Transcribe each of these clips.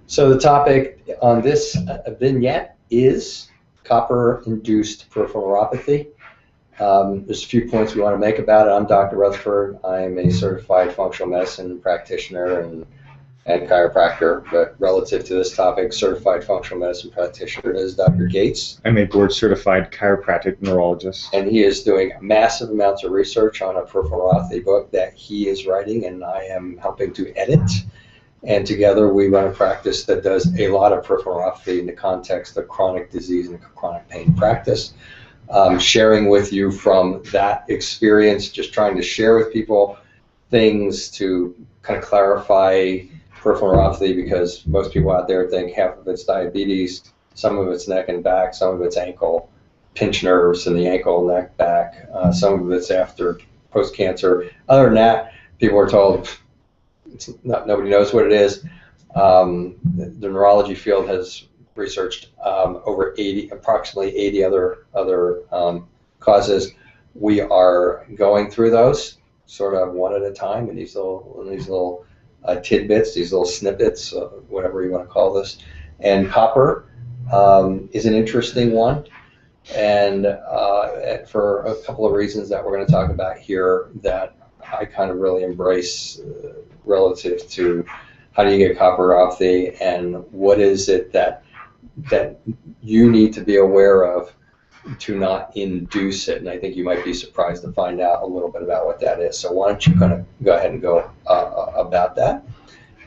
So the topic on this vignette is copper-induced peripheral neuropathy. There's a few points we want to make about it. I'm Dr. Rutherford. I'm a certified functional medicine practitioner and chiropractor, but relative to this topic, certified functional medicine practitioner is Dr. Gates. I'm a board-certified chiropractic neurologist. And he is doing massive amounts of research on a peripheral neuropathy book that he is writing, and I am helping to edit. And together we run a practice that does a lot of peripheral neuropathy in the context of chronic disease and chronic pain practice. Sharing with you from that experience, just trying to share with people things to kind of clarify peripheral neuropathy, because most people out there think half of it's diabetes, some of it's neck and back, some of it's ankle, pinch nerves in the ankle, neck, back, some of it's after post-cancer. Other than that, people are told nobody knows what it is. The neurology field has researched over approximately 80 other causes. We are going through those sort of one at a time in these little tidbits, these little snippets, whatever you want to call this. And copper is an interesting one, and for a couple of reasons that we're going to talk about here that I kind of really embrace relative to how do you get copper neuropathy and what is it that you need to be aware of to not induce it. And I think you might be surprised to find out a little bit about what that is. So why don't you kind of go ahead and go about that.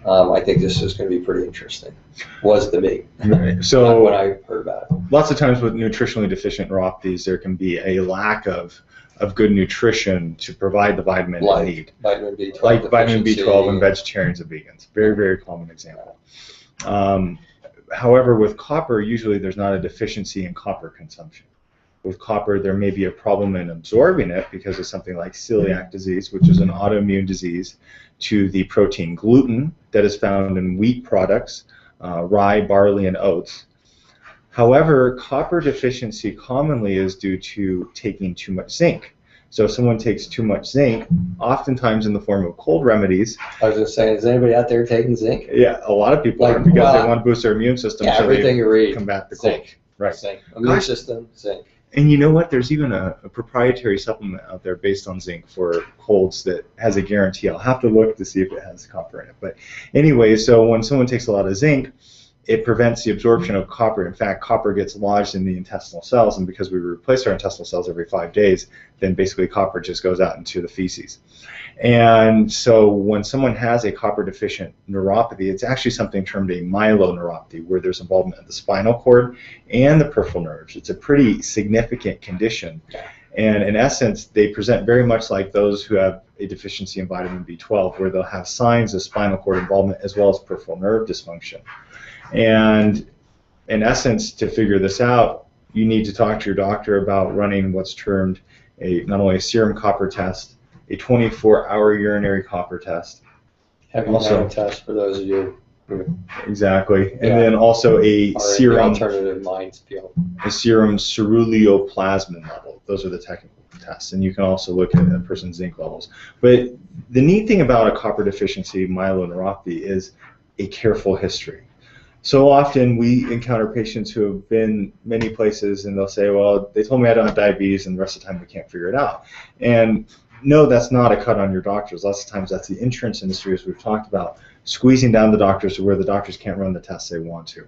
I think this is going to be pretty interesting. Was to me. Right. So when I heard about it. Lots of times with nutritionally deficient neuropathies, there can be a lack of good nutrition to provide the vitamin they need. Vitamin B12. Like vitamin B12 and vegetarians and vegans. Very, very common example. However, with copper, usually there's not a deficiency in copper consumption. With copper, there may be a problem in absorbing it because of something like celiac disease, which is an autoimmune disease to the protein gluten that is found in wheat products, rye, barley, and oats. However, copper deficiency commonly is due to taking too much zinc. So if someone takes too much zinc, oftentimes in the form of cold remedies. I was just saying, is anybody out there taking zinc? Yeah, a lot of people are, because they want to boost their immune system, yeah, so everything you read, combat the cold. Zinc. Right. Zinc. Immune system, zinc. And you know what? There's even a proprietary supplement out there based on zinc for colds that has a guarantee. I'll have to look to see if it has copper in it. But anyway, so when someone takes a lot of zinc, it prevents the absorption of copper. In fact, copper gets lodged in the intestinal cells, and because we replace our intestinal cells every 5 days, then basically copper just goes out into the feces. And so when someone has a copper deficient neuropathy, it's actually something termed a myeloneuropathy, where there's involvement of the spinal cord and the peripheral nerves. It's a pretty significant condition. And in essence, they present very much like those who have a deficiency in vitamin B12, where they'll have signs of spinal cord involvement as well as peripheral nerve dysfunction. And in essence, to figure this out, you need to talk to your doctor about running what's termed not only a serum copper test, a 24-hour urinary copper test. Heavy metal test for those of you. Exactly. And then also a serum alternative minds feel. A serum ceruloplasmin level. Those are the technical tests. And you can also look at a person's zinc levels. But the neat thing about a copper deficiency myeloneuropathy is a careful history. So often we encounter patients who have been many places and they'll say, well, they told me I don't have diabetes, and the rest of the time we can't figure it out. And no, that's not a cut on your doctors. Lots of times that's the insurance industry, as we've talked about, squeezing down the doctors to where the doctors can't run the tests they want to.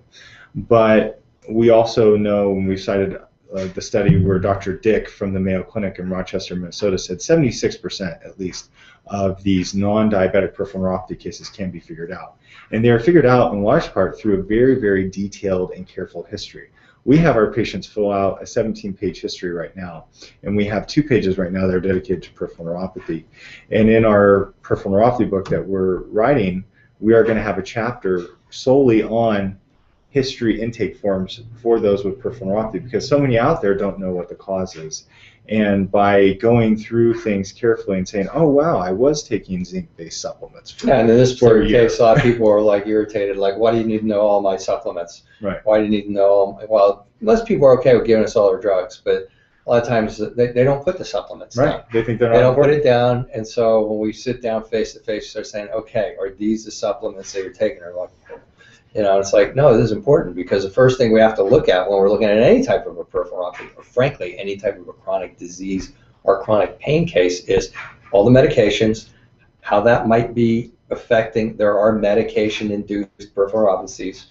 But we also know, when we cited the study where Dr. Dick from the Mayo Clinic in Rochester, Minnesota said 76% at least of these non-diabetic peripheral neuropathy cases can be figured out. And they are figured out in large part through a very, very detailed and careful history. We have our patients fill out a 17-page history right now, and we have 2 pages right now that are dedicated to peripheral neuropathy. And in our peripheral neuropathy book that we're writing, we are going to have a chapter solely on history intake forms for those with peripheral neuropathy, because so many out there don't know what the cause is. And by going through things carefully and saying, oh wow, I was taking zinc-based supplements for and in this particular case, a lot of people are like irritated, like, why do you need to know all my supplements? Right. Why do you need to know all my, well, most people are okay with giving us all their drugs, but a lot of times they don't put the supplements down. They think they're not They don't important. put it down, and so when we sit down face to face, they're saying, okay, are these the supplements that you're taking? Or like, You know, it's like, no, this is important because the first thing we have to look at when we're looking at any type of a peripheral neuropathy, or frankly, any type of a chronic disease or chronic pain case, is all the medications, how that might be affecting. There are medication-induced peripheral neuropathies,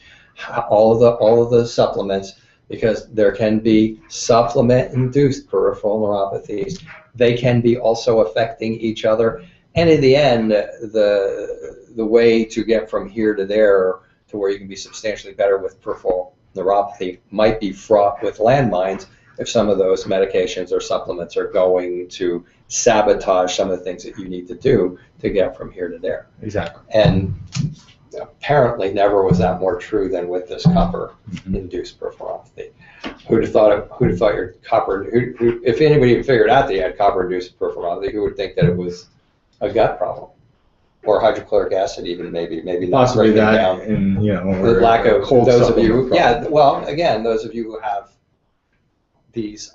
all of the supplements, because there can be supplement-induced peripheral neuropathies. They can be also affecting each other, and in the end, the way to get from here to there, to where you can be substantially better with peripheral neuropathy, might be fraught with landmines if some of those medications or supplements are going to sabotage some of the things that you need to do to get from here to there. Exactly. And apparently never was that more true than with this copper-induced peripheral neuropathy. Who'd have thought your copper, if anybody even figured out that you had copper-induced peripheral neuropathy, who would think that it was a gut problem? Or hydrochloric acid, even maybe not. Possibly that, down. and The lack of those of you, problem. well, again, those of you who have these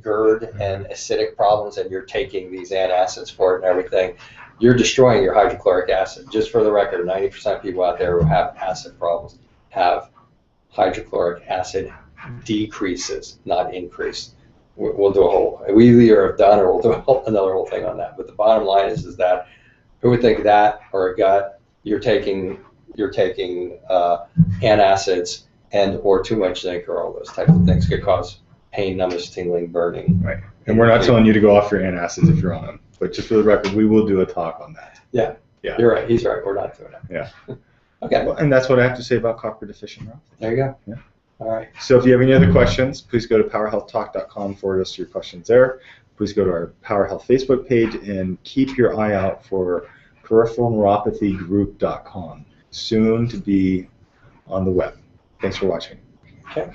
GERD and acidic problems, and you're taking these antacids for it and everything, you're destroying your hydrochloric acid. Just for the record, 90% of people out there who have acid problems have hydrochloric acid decreases, not increase. We'll do we either have done, or we'll do another whole thing on that. But the bottom line is that who would think that, or a gut, you're taking antacids and or too much zinc or all those types of things could cause pain, numbness, tingling, burning. Right. And we're not telling you to go off your antacids if you're on them, but just for the record, we will do a talk on that. Yeah. You're right. He's right. We're not doing it. Yeah. Okay. Well, and that's what I have to say about copper deficient neuropathy. There you go. Yeah. All right. So if you have any other questions, please go to powerhealthtalk.com, forward us your questions there. Please go to our Power Health Facebook page and keep your eye out for peripheralneuropathygroup.com, soon to be on the web. Thanks for watching. Okay.